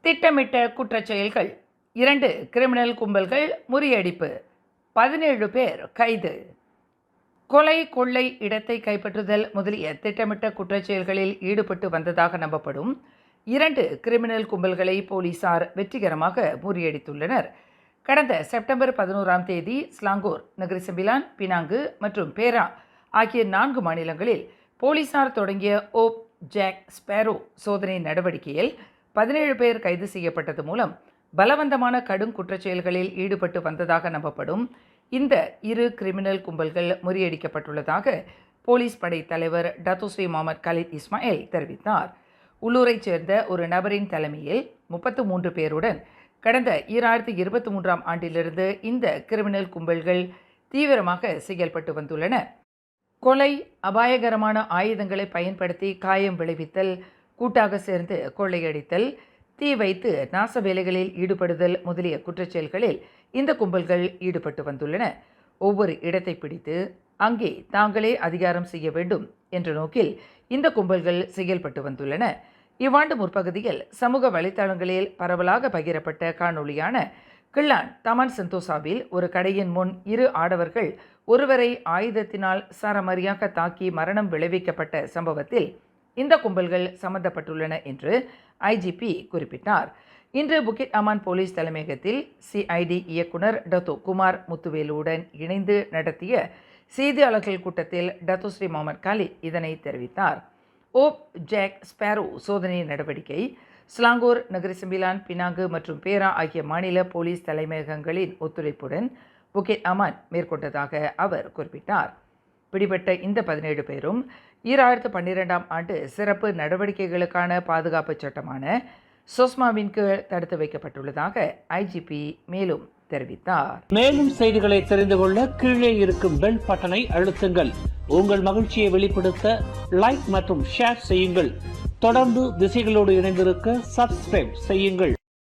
திட்டமிட்ட குற்றச்செயல்கள் 2 கிரிமினல் கும்பல்கள் முறியடிப்பு 17 பேர் கைது. கொலை, கொள்ளை, இடத்தை கைப்பற்றுதல் முதலிய திட்டமிட்ட குற்றச்செயல்களில் ஈடுபட்டு வந்ததாக நம்பப்படும் 2 கிரிமினல் கும்பல்களை போலீசார் வெற்றிகரமாக முறியடித்துள்ளனர். கடந்த செப்டம்பர் 11ஆம் தேதி ஸ்லாங்கூர், நகரி செம்பிலான், பினாங்கு மற்றும் பேரா ஆகிய 4 மாநிலங்களில் போலீசார் தொடங்கிய ஓப் ஜாக் ஸ்பேரோ சோதனை நடவடிக்கையில் 17 பேர் கைது செய்யப்பட்டது மூலம் பலவந்தமான கடும் குற்றச்செயல்களில் ஈடுபட்டு வந்ததாக நம்பப்படும் இந்த 2 கிரிமினல் கும்பல்கள் முறியடிக்கப்பட்டுள்ளதாக போலீஸ் படை தலைவர் டத்தோஸ்ரீ முகமது கலீத் இஸ்மாயில் தெரிவித்தார். உள்ளூரைச் சேர்ந்த ஒரு நபரின் தலைமையில் 33 பேருடன் கடந்த 2023ஆம் ஆண்டிலிருந்து இந்த கிரிமினல் கும்பல்கள் தீவிரமாக செயல்பட்டு வந்துள்ளன. கொலை, அபாயகரமான ஆயுதங்களை பயன்படுத்தி காயம் விளைவித்தல், கூட்டாக சேர்ந்து கொள்ளையடித்தல், தீ வைத்து நாச வேலைகளில் ஈடுபடுதல் முதலிய குற்றச்செயல்களில் இந்த கும்பல்கள் ஈடுபட்டு வந்துள்ளன. ஒவ்வொரு இடத்தை பிடித்து அங்கே தாங்களே அதிகாரம் செய்ய வேண்டும் என்ற நோக்கில் இந்த கும்பல்கள் செயல்பட்டு வந்துள்ளன. இவ்வாண்டு முற்பகுதியில் சமூக வலைத்தளங்களில் பரவலாக பகிரப்பட்ட காணொளியான கிள்ளான் தமான் செந்தோசாவில் ஒரு கடையின் முன் 2 ஆடவர்கள் ஒருவரை ஆயுதத்தினால் சரமரியாக தாக்கி மரணம் விளைவிக்கப்பட்ட சம்பவத்தில் இந்த கும்பல்கள் சம்பந்தப்பட்டுள்ளன என்று ஐஜிபி குறிப்பிட்டார். இன்று புக்கிட் அமான் போலீஸ் தலைமையகத்தில் சிஐடி இயக்குனர் டத்தோ குமார் முத்துவேலுடன் இணைந்து நடத்திய செய்தியாளர்கள் கூட்டத்தில் டத்தோஸ்ரீ முகமது கலீத் இதனை தெரிவித்தார். ஓப் ஜாக் ஸ்பேரோ சோதனை நடவடிக்கை ஸ்லாங்கூர், நகரி செம்பிலான், பினாங்கு மற்றும் பேரா ஆகிய மாநில போலீஸ் தலைமையகங்களின் ஒத்துழைப்புடன் புக்கிட் அமான் மேற்கொண்டதாக அவர் குறிப்பிட்டார். பிடிபட்ட இந்த 17 பேரும் 2012ஆம் ஆண்டு சிறப்பு நடவடிக்கைகளுக்கான பாதுகாப்பு சட்டமான சோஸ்மாவின் கீழ் தடுத்து வைக்கப்பட்டுள்ளதாக ஐஜிபி மேலும் தெரிவித்தார். மேலும் செய்திகளை தெரிந்து கொள்ள கீழே இருக்கும் பெல் பட்டனை அழுத்துங்கள். உங்கள் மகிழ்ச்சியை வெளிப்படுத்த லைக் மற்றும் ஷேர் செய்யுங்கள். தொடர்ந்து திசைகளோடு இணைந்திருக்க சப்ஸ்கிரைப் செய்யுங்கள்.